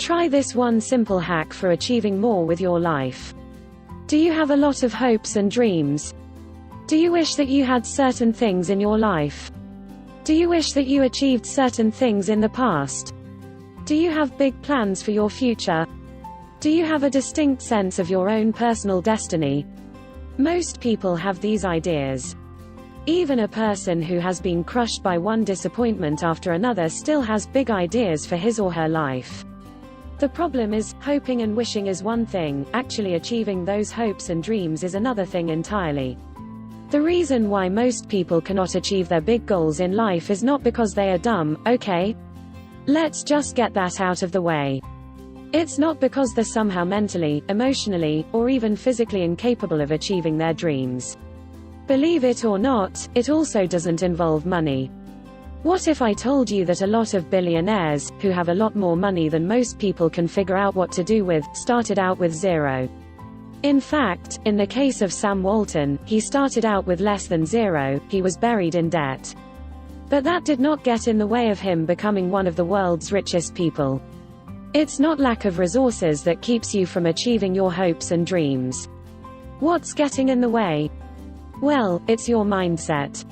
Try this one simple hack for achieving more with your life. Do you have a lot of hopes and dreams? Do you wish that you had certain things in your life? Do you wish that you achieved certain things in the past? Do you have big plans for your future? Do you have a distinct sense of your own personal destiny? Most people have these ideas. Even a person who has been crushed by one disappointment after another still has big ideas for his or her life. The problem is, hoping and wishing is one thing, actually achieving those hopes and dreams is another thing entirely. The reason why most people cannot achieve their big goals in life is not because they are dumb, okay? Let's just get that out of the way. It's not because they're somehow mentally, emotionally, or even physically incapable of achieving their dreams. Believe it or not, it also doesn't involve money. What if I told you that a lot of billionaires, who have a lot more money than most people can figure out what to do with, started out with zero? In fact, in the case of Sam Walton, he started out with less than zero, he was buried in debt. But that did not get in the way of him becoming one of the world's richest people. It's not lack of resources that keeps you from achieving your hopes and dreams. What's getting in the way? Well, it's your mindset.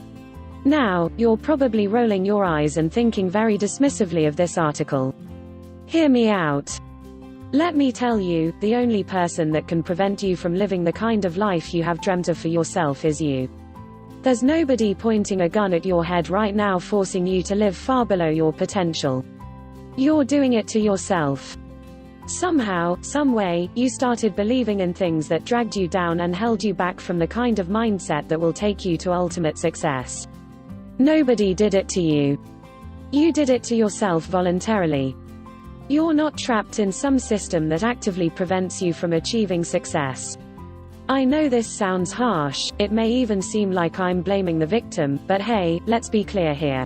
Now, you're probably rolling your eyes and thinking very dismissively of this article. Hear me out. Let me tell you, the only person that can prevent you from living the kind of life you have dreamt of for yourself is you. There's nobody pointing a gun at your head right now forcing you to live far below your potential. You're doing it to yourself. Somehow, some way, you started believing in things that dragged you down and held you back from the kind of mindset that will take you to ultimate success. Nobody did it to you. You did it to yourself voluntarily. You're not trapped in some system that actively prevents you from achieving success. I know this sounds harsh, it may even seem like I'm blaming the victim, but hey, let's be clear here.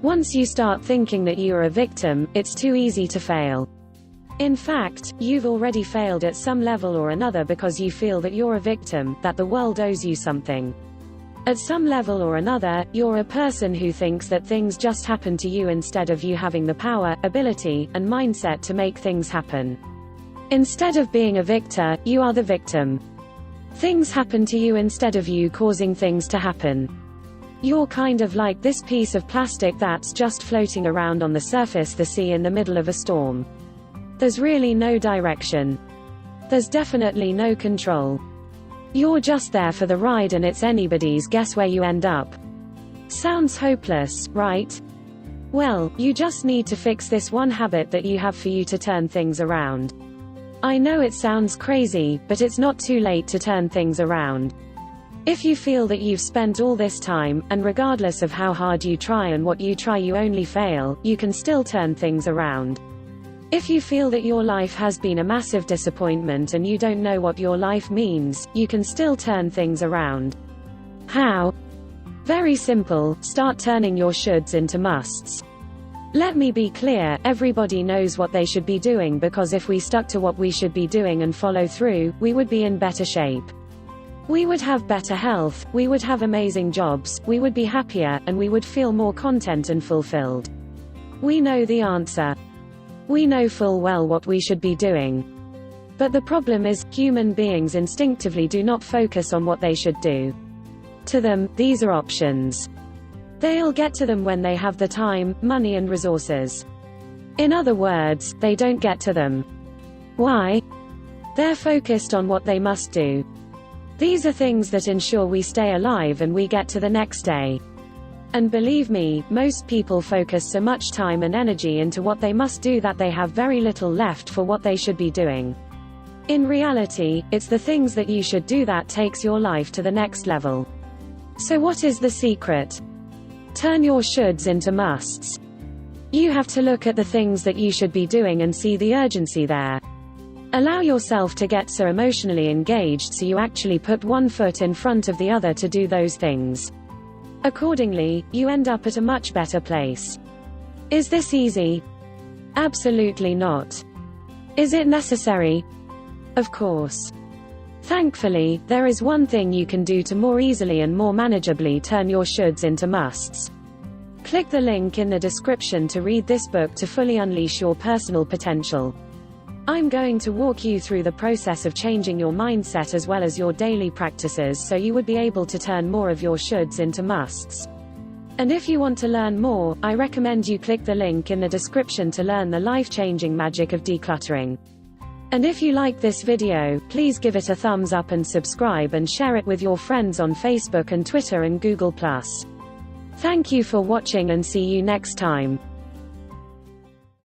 Once you start thinking that you are a victim, it's too easy to fail. In fact, you've already failed at some level or another because you feel that you're a victim, that the world owes you something. At some level or another, you're a person who thinks that things just happen to you instead of you having the power, ability, and mindset to make things happen. Instead of being a victor, you are the victim. Things happen to you instead of you causing things to happen. You're kind of like this piece of plastic that's just floating around on the surface of the sea in the middle of a storm. There's really no direction. There's definitely no control. You're just there for the ride and it's anybody's guess where you end up. Sounds hopeless, right? Well, you just need to fix this one habit that you have for you to turn things around. I know it sounds crazy, but it's not too late to turn things around. If you feel that you've spent all this time, and regardless of how hard you try and what you try you only fail, you can still turn things around. If you feel that your life has been a massive disappointment and you don't know what your life means, you can still turn things around. How? Very simple, start turning your shoulds into musts. Let me be clear, everybody knows what they should be doing because if we stuck to what we should be doing and follow through, we would be in better shape. We would have better health, we would have amazing jobs, we would be happier, and we would feel more content and fulfilled. We know the answer. We know full well what we should be doing. But the problem is, human beings instinctively do not focus on what they should do. To them, these are options. They'll get to them when they have the time, money and resources. In other words, they don't get to them. Why? They're focused on what they must do. These are things that ensure we stay alive and we get to the next day. And believe me, most people focus so much time and energy into what they must do that they have very little left for what they should be doing. In reality, it's the things that you should do that takes your life to the next level. So what is the secret? Turn your shoulds into musts. You have to look at the things that you should be doing and see the urgency there. Allow yourself to get so emotionally engaged so you actually put one foot in front of the other to do those things. Accordingly, you end up at a much better place. Is this easy? Absolutely not. Is it necessary? Of course. Thankfully, there is one thing you can do to more easily and more manageably turn your shoulds into musts. Click the link in the description to read this book to fully unleash your personal potential. I'm going to walk you through the process of changing your mindset as well as your daily practices so you would be able to turn more of your shoulds into musts. And if you want to learn more, I recommend you click the link in the description to learn the life-changing magic of decluttering. And if you like this video, please give it a thumbs up and subscribe and share it with your friends on Facebook and Twitter and Google+. Thank you for watching and see you next time.